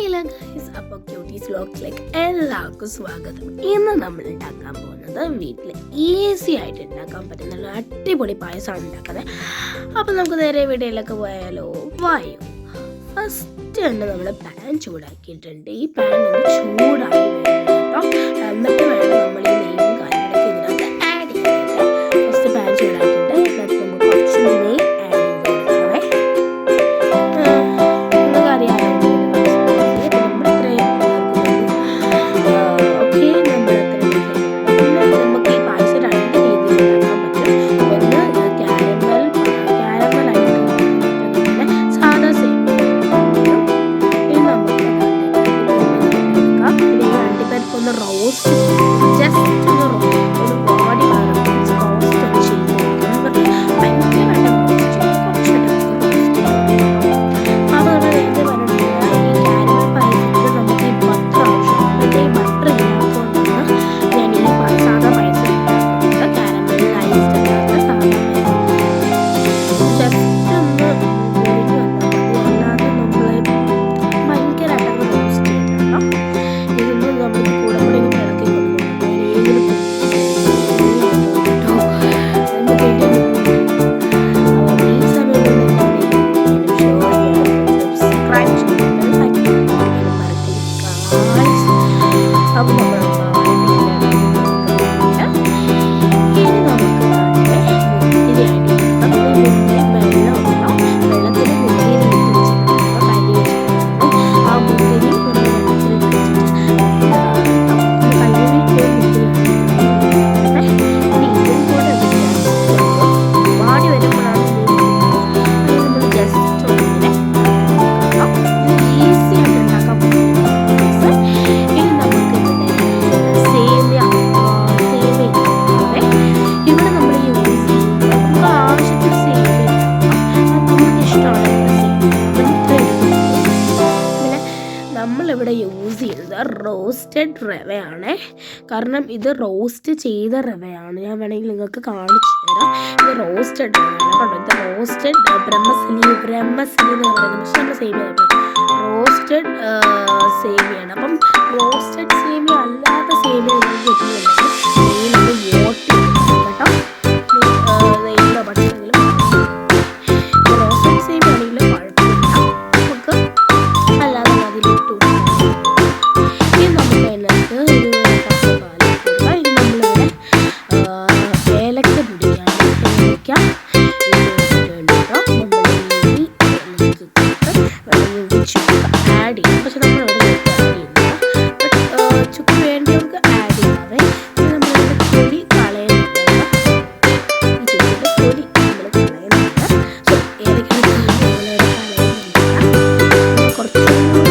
Hello guys, അപ്പോൾ quotes വ്ലോഗ്സിലേക്ക് എല്ലാവർക്കും സ്വാഗതം. ഇന്ന് നമ്മൾ ഉണ്ടാക്കാൻ പോകുന്നത് വീട്ടിൽ ഈസി ആയിട്ട് ഉണ്ടാക്കാൻ പറ്റുന്ന അടിപൊളി പായസമാണ് ഉണ്ടാക്കുന്നത്. അപ്പോൾ നമുക്ക് നേരെ വീഡിയോയിലൊക്കെ പോയാലോ? വായോ. ഫസ്റ്റ് തന്നെ നമ്മൾ പാൻ ചൂടാക്കിയിട്ടുണ്ട്. ഈ പാൻ ഒന്ന് ചൂടായി വേണം കേട്ടോ. എന്നിട്ട് വേണം നമ്മൾ ഈ നെയ്യും കാര്യങ്ങളൊക്കെ ഇതിനകത്ത് ആഡ് ചെയ്യാനായിട്ട്. ഫസ്റ്റ് പാൻ ചൂടാക്കിയിട്ട് അതിനകത്ത് നമുക്ക് കുറച്ച് നെയ്യ് ആഡ് ചെയ്ത് കൊടുക്കണേ. നിങ്ങൾക്ക് അറിയാമോ റോസ്റ്റ് ജസ്റ്റ് ഒരു ബോഡി റോസ്റ്റ് ചെയ്ത് ഭയങ്കരമായിട്ട് കുറച്ചായിട്ട് അതുകൊണ്ട് നേരത്തെ പറഞ്ഞിട്ട് ഈ കാരമൽ പായസത്തിൽ നമുക്ക് ഈ ബട്ടർ ആവശ്യമാണ്. ഈ ബട്ടർ ഇല്ലാത്തതുകൊണ്ടാണ് ഞാൻ ഈ സാധാ പായസം ഉണ്ടാക്കുന്നത്. കാരമൽ ഐസ്ഡ് അല്ലാത്ത സാധാ ജസ്റ്റ് ഒന്ന് പൊരിഞ്ഞ് വന്നാൽ മതി. അല്ലാതെ നമ്മളെ ഭയങ്കരമായിട്ട് റോസ്റ്റ് ചെയ്യണം. ഇതൊന്നും നമുക്ക് കൂടെ ഇളക്കി കൊടുക്കണം. ഈ സമയത്ത് സബ്സ്ക്രൈബ് ചെയ്ത് അപ്പോൾ നമ്മൾ നമ്മളിവിടെ യൂസ് ചെയ്യുന്നത് റോസ്റ്റഡ് റവയാണ്. കാരണം ഇത് റോസ്റ്റ് ചെയ്ത റവയാണ്. ഞാൻ വേണമെങ്കിൽ നിങ്ങൾക്ക് കാണിച്ചു തരാം. ഇത് റോസ്റ്റഡ് റവയാണ് കേട്ടോ. ഇത് റോസ്റ്റഡ് ബ്രഹ്മസലി എന്ന് പറയുന്നത്. പക്ഷെ നമ്മൾ സേമിയ റോസ്റ്റഡ് സേമിയാണ്. അപ്പം റോസ്റ്റഡ് സേമിയ അല്ലാത്ത സേമിയ കിട്ടുന്നുണ്ടെങ്കിൽ വോട്ട് കേട്ടോ. നെയ്യിലോ ഭക്ഷണമെങ്കിലും റോസ്റ്റഡ് സേമിയ ആണെങ്കിലും കുഴപ്പമില്ല. നമുക്ക് അല്ലാതെ അതിലിട്ടു ഇനി നമുക്ക് അതിനകത്ത് ഒരു കപ്പ് പാൽ കൊടുക്കാം. ഇനി നമ്മളിവിടെ ഏലക്ക പൊടിയാണ്. ഏലക്ക ഇട്ടിട്ടുണ്ട് കേട്ടോ. നമ്മൾ ചുക്ക് ആഡ് ചെയ്യാം. പക്ഷെ നമ്മളിവിടെ ആഡ് ചെയ്യുന്നില്ല. ബട്ട് ചുക്ക് വേണ്ടിയവർക്ക് ആഡ് ചെയ്യാവേ. നമ്മളിവിടെ തൊലി കളയുന്നുണ്ട്. ഈ ചുക്കിൻ്റെ തൊലി നമ്മൾ കളയുന്നുണ്ട്. സോ ഏലക്ക നമ്മളിവിടെ കളയുന്നില്ല. കുറച്ചും കൂടെ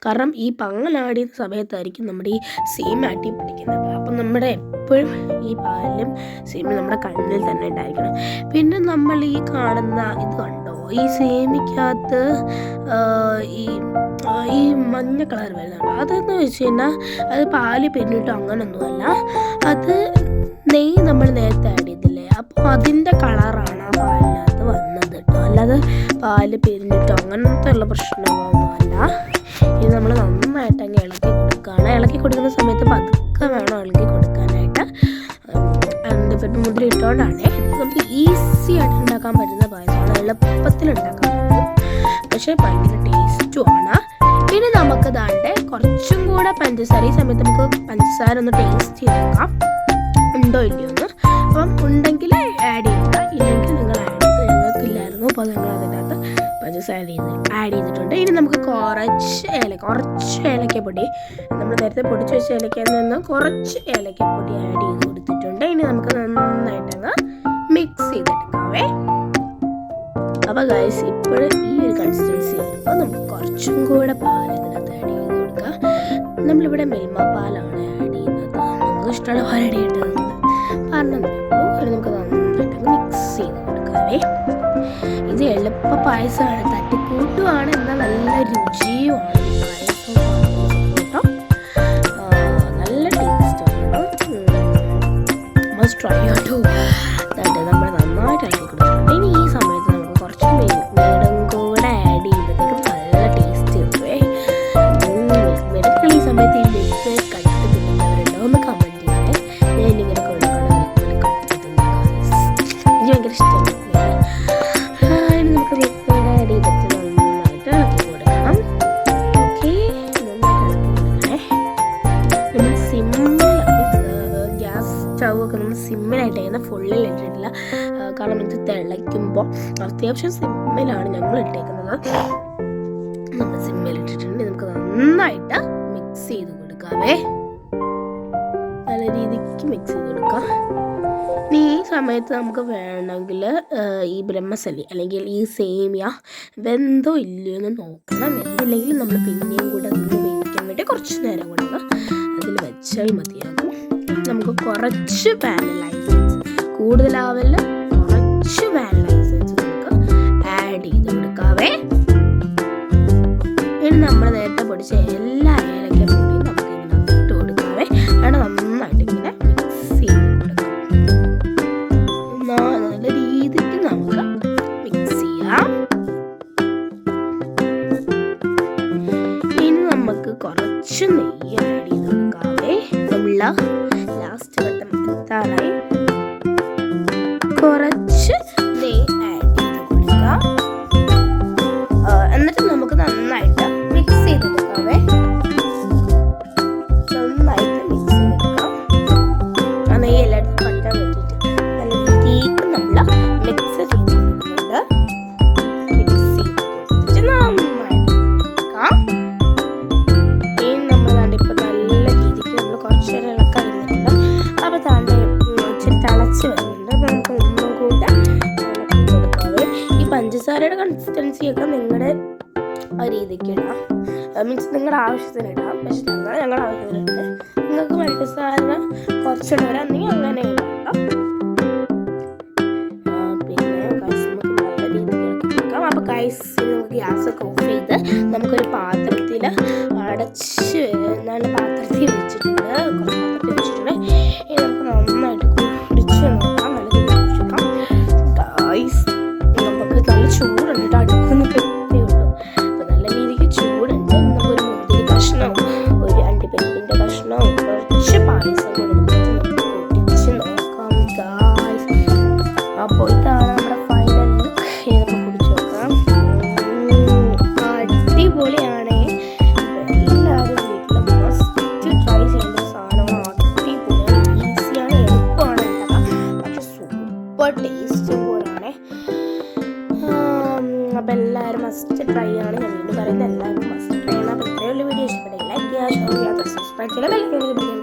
കാരണം ഈ പങ്ങലാടിയ സമയത്തായിരിക്കും നമ്മുടെ ഈ സേമിയ ആട്ടി പിടിക്കുന്നത്. അപ്പം നമ്മുടെ എപ്പോഴും ഈ പാലും സേമിയ നമ്മുടെ കണ്ണിൽ തന്നെ ഉണ്ടായിരിക്കണം. പിന്നെ നമ്മൾ ഈ കാണുന്ന ഇത് കണ്ടോ, ഈ സേമിക്കകത്ത് ഈ മഞ്ഞ കളർ വരുന്നുണ്ട്. അതെന്ന് വെച്ച് കഴിഞ്ഞാൽ അത് പാല് പിന്നിട്ടോ അങ്ങനൊന്നുമല്ല. അത് നെയ്യ് നമ്മൾ നേരത്തെ ആഡ് ചെയ്തില്ലേ, അപ്പോൾ അതിൻ്റെ കളറാണ് ആ പാലിനകത്ത് വന്നത് കേട്ടോ. അല്ലാതെ പാല് പിരിഞ്ഞിട്ടോ അങ്ങനത്തെ ഉള്ള പ്രശ്നങ്ങളൊന്നുമല്ല. ഇത് നമ്മൾ നന്നായിട്ട് അങ്ങ് ഇളക്കി കൊടുക്കുകയാണ്. ഇളക്കി കൊടുക്കുന്ന സമയത്ത് പതുക്കെ വേണം ഇളക്കി കൊടുക്കാനായിട്ട്. അണ്ടിപ്പരിപ്പ് മുന്തിരി ഇട്ടുകൊണ്ടാണ് നമുക്ക് ഈസി ആയിട്ട് ഉണ്ടാക്കാൻ പറ്റുന്ന പായസമാണ്. എളുപ്പത്തിൽ ഉണ്ടാക്കാൻ പറ്റും, പക്ഷേ ഭയങ്കര ടേസ്റ്റുമാണ്. ഇനി നമുക്ക് ദാണ്ടെ കുറച്ചും കൂടെ പഞ്ചസാര, ഈ സമയത്ത് നമുക്ക് പഞ്ചസാര ഒന്ന് ടേസ്റ്റ് ചെയ്ത് നോക്കാം ഉണ്ടോ ഇല്ലയോ എന്ന്. അപ്പം ഉണ്ടെങ്കിൽ ആഡ് ചെയ്യുക, ഇല്ലെങ്കിൽ നിങ്ങൾ ആഡ് ചെയ്ത്, ഞങ്ങൾക്കില്ലായിരുന്നു അപ്പോൾ ഞങ്ങൾ അതിനകത്ത് പഞ്ചസാര ആഡ് ചെയ്തിട്ടുണ്ട്. ഇനി നമുക്ക് കുറച്ച് ഏലക്കപ്പൊടി, നമ്മൾ നേരത്തെ പൊടിച്ച് വെച്ച ഏലക്കയിൽ നിന്ന് കുറച്ച് ഏലക്കപ്പൊടി ആഡ് ചെയ്ത് കൊടുത്തിട്ടുണ്ട്. ഇനി നമുക്ക് നന്നായിട്ടങ്ങ് മിക്സ് ചെയ്തെടുക്കാവേ. അപ്പോൾ ഗൈസ് ഇപ്പോൾ ഈ ഒരു കൺസിസ്റ്റൻസി അപ്പോൾ നമുക്ക് കുറച്ചും കൂടെ പാൽ ഇതിനകത്ത് ആഡ് ചെയ്ത് കൊടുക്കാം. നമ്മളിവിടെ മിൽമ പാലാണ് ആഡ് ചെയ്യുന്നത്, നമുക്ക് ഇഷ്ടമുള്ള പാൽ ആഡ് ചെയ്യേണ്ടത് പറഞ്ഞുള്ളൂ. നമുക്ക് നന്നായിട്ട് മിക്സ് ചെയ്ത് കൊടുക്കാവേ. ഇത് എളുപ്പ പായസമാണ്, തട്ടിക്കൂട്ടുമാണ്, എന്നാൽ നല്ല രുചിയുമാണ് ഈ പായസം കേട്ടോ. നല്ല ടേസ്റ്റാണ്, മസ്റ്റ് ട്രൈ ടു. നമ്മൾ നന്നായിട്ട് ഇളക്കി കൊടുക്കണം. ഇനി ഈ സമയത്ത് നമുക്ക് കുറച്ച് മെടും കൂടെ ആഡ് ചെയ്യുമ്പോഴത്തേക്കും നല്ല ടേസ്റ്റ് കിട്ടുവേ. മെടുക്കൾ ഈ സമയത്ത് ഈ മെടുക്ക് കട്ട് തിന്നുന്നവരുണ്ടോ ഒന്ന് കമൻറ്റ് ചെയ്യണേ. ഞാൻ ഇങ്ങനെ കൊടുക്കണം കട്ട് തിന്നുക, എനിക്ക് ഭയങ്കര ഇഷ്ടമാണ്. ഇനി നമുക്ക് മെടുക്കൂടെ ആഡ് ചെയ്തിട്ട് നന്നായിട്ട് ഇളക്കി കൊടുക്കണം. ഓക്കെ, നന്നായിട്ട് ഇളക്കി കൊടുക്കണേ. നമ്മൾ ഗ്യാസ് സ്റ്റൗ ഒക്കെ നമ്മൾ സിമ്മിലായിട്ട് ചെയ്യുന്ന, ഫുള്ളിൽ ഇട്ടിട്ടില്ല. കാരണം ഇത് തിളയ്ക്കുമ്പോൾ അത്യാവശ്യം സിമ്മിലാണ് ഞങ്ങൾ ഇട്ടേക്കുന്നത്. നമ്മൾ സിമ്മിൽ ഇട്ടിട്ടുണ്ട്. നമുക്ക് നന്നായിട്ട് മിക്സ് ചെയ്ത് കൊടുക്കാവേ, നല്ല രീതിക്ക് മിക്സ് ചെയ്ത് കൊടുക്കാം. ഇനി ഈ സമയത്ത് നമുക്ക് വേണമെങ്കിൽ ഈ ബ്രഹ്മസലി അല്ലെങ്കിൽ ഈ സേമിയ വെന്തോ ഇല്ലയോ എന്ന് നോക്കണം. വെന്തില്ലെങ്കിൽ നമ്മൾ പിന്നെയും കൂടെ അതിൽ വേവിക്കാൻ വേണ്ടി കുറച്ച് നേരം കൂടെ അതിൽ വെച്ചാൽ മതിയാകും. നമുക്ക് കുറച്ച് വാനില എസൻസ്, കൂടുതലാവില്ല, കുറച്ച് വാനില എസൻസ് നമുക്ക് ആഡ് ചെയ്ത് കൊടുക്കാവേ. ഇനി നമ്മൾ നേരത്തെ പൊടിച്ച എല്ലാ ഏലക്കപ്പൊടിയും നമുക്ക് ഇതിനകത്ത് ഇട്ട് കൊടുക്കാവേ. അവിടെ നന്നായിട്ട് ഇങ്ങനെ മിക്സ് ചെയ്ത് കൊടുക്കാം. നല്ല രീതിക്ക് നമുക്ക് മിക്സ് ചെയ്യാം. ഇനി നമുക്ക് കുറച്ച് നെയ്യ് ആഡ് ചെയ്ത് കൊടുക്കാവേ. നമ്മൾ ലാസ്റ്റ് ഘട്ടം എത്താറായി. കുറച്ച് നെയ്യ് ആഡ് ചെയ്ത് കൊടുക്കാം. എന്നിട്ട് നമുക്ക് നന്നായിട്ട് മിക്സ് ചെയ്തെടുക്കാവേ. നന്നായിട്ട് മിക്സ് ചെയ്തെടുക്കാം. ആ നെയ്യ് എല്ലായിടത്തും പറ്റാൻ വേണ്ടിയിട്ട് നല്ല രീതിക്ക് നമ്മൾ മിക്സ് ചെയ്ത് കൊടുക്കുന്നുണ്ട്. മിക്സ് ചെയ്ത് കൊടുത്തിട്ട് നന്നായിട്ട് എടുക്കാം. ഇനി നമ്മൾ ഇപ്പം നല്ല രീതിക്ക് നമ്മൾ കുറച്ച് നേരം ഇളക്കാൻ ഇരുന്നിട്ടുണ്ട്. അപ്പോൾ താണ്ടെ ഇച്ചിരി തിളച്ച് വരുന്നുണ്ട്. അപ്പോൾ നമുക്ക് ഒന്നും കൂടെ ഇളക്കി കൊടുക്കാവേ. ഈ പഞ്ചസാരയുടെ കൺസിസ്റ്റൻസിയൊക്കെ നിങ്ങളുടെ രീതിക്ക് ഇടാം, മീൻസ് നിങ്ങളുടെ ആവശ്യത്തിന് ഇടാം. പക്ഷെ ഞങ്ങളുടെ ആവശ്യത്തിനുണ്ട്. നിങ്ങൾക്ക് പഞ്ചസാര കുറച്ചിടുവരാണെങ്കിൽ അങ്ങനെ ഇടാം. പിന്നെ ഗൈസ് നമുക്ക് നല്ല രീതിക്ക് ഇളക്കി കൊടുക്കാം. അപ്പോൾ ഗൈസ് നമുക്ക് ഗ്യാസൊക്കെ ഓഫ് ചെയ്ത് നമുക്കൊരു പാത്രത്തിൽ അടച്ച് നല്ല പാത്രത്തിൽ വെച്ചിട്ടുണ്ട്, കുറച്ച് പാത്രത്തിൽ വെച്ചിട്ടുണ്ട്. ഇനി നമുക്ക് നന്നായിട്ട് കുടിച്ച് നോക്കാം, നല്ല രീതിയിൽ കുടിച്ചേക്കാം. ഗൈസ് നമുക്ക് നല്ല ചൂടുണ്ട്, അടുക്കുന്ന പെട്ടേ ഉള്ളൂ. അപ്പോൾ നല്ല രീതിക്ക് ചൂടുണ്ട്. നമുക്കൊരു മുന്തിരി കഷ്ണവും ഒരു അണ്ടിപ്പരിപ്പിൻ്റെ കഷ്ണവും കുറച്ച് പായസം കൂടെ എടുത്തിട്ട് നമുക്ക് കുടിച്ച് നോക്കാം ഗൈസ്. അപ്പോൾ ഇതാണ് നമ്മുടെ ഫൈനൽ ലുക്ക്. നമുക്ക് കുടിച്ച് നോക്കാം. അടിപൊളിയാണ്. എല്ലാവരും വീട്ടിൽ മസ്റ്റ് ട്രൈ ചെയ്യേണ്ട സാധനമാണ്. അടിപൊളിയാണ്, ഈസിയാണ്, എളുപ്പമാണ് ഉണ്ടാക്കാം, പക്ഷെ സൂപ്പർ ടേസ്റ്റും കൂടാണ്. അപ്പോൾ എല്ലാവരും മസ്റ്റ് ട്രൈ ആണ്. ഞാൻ വീണ്ടും പറയുന്നത് എല്ലാവരും മസ്റ്റ് ട്രൈ ആണ്. അപ്പോൾ ഇത്രയുള്ള വീഡിയോ ഇഷ്ടപ്പെട്ടെങ്കിൽ ലൈക്ക് ചെയ്യുക, ഷെയർ ചെയ്യുക, സബ്സ്ക്രൈബ് ചെയ്യുക,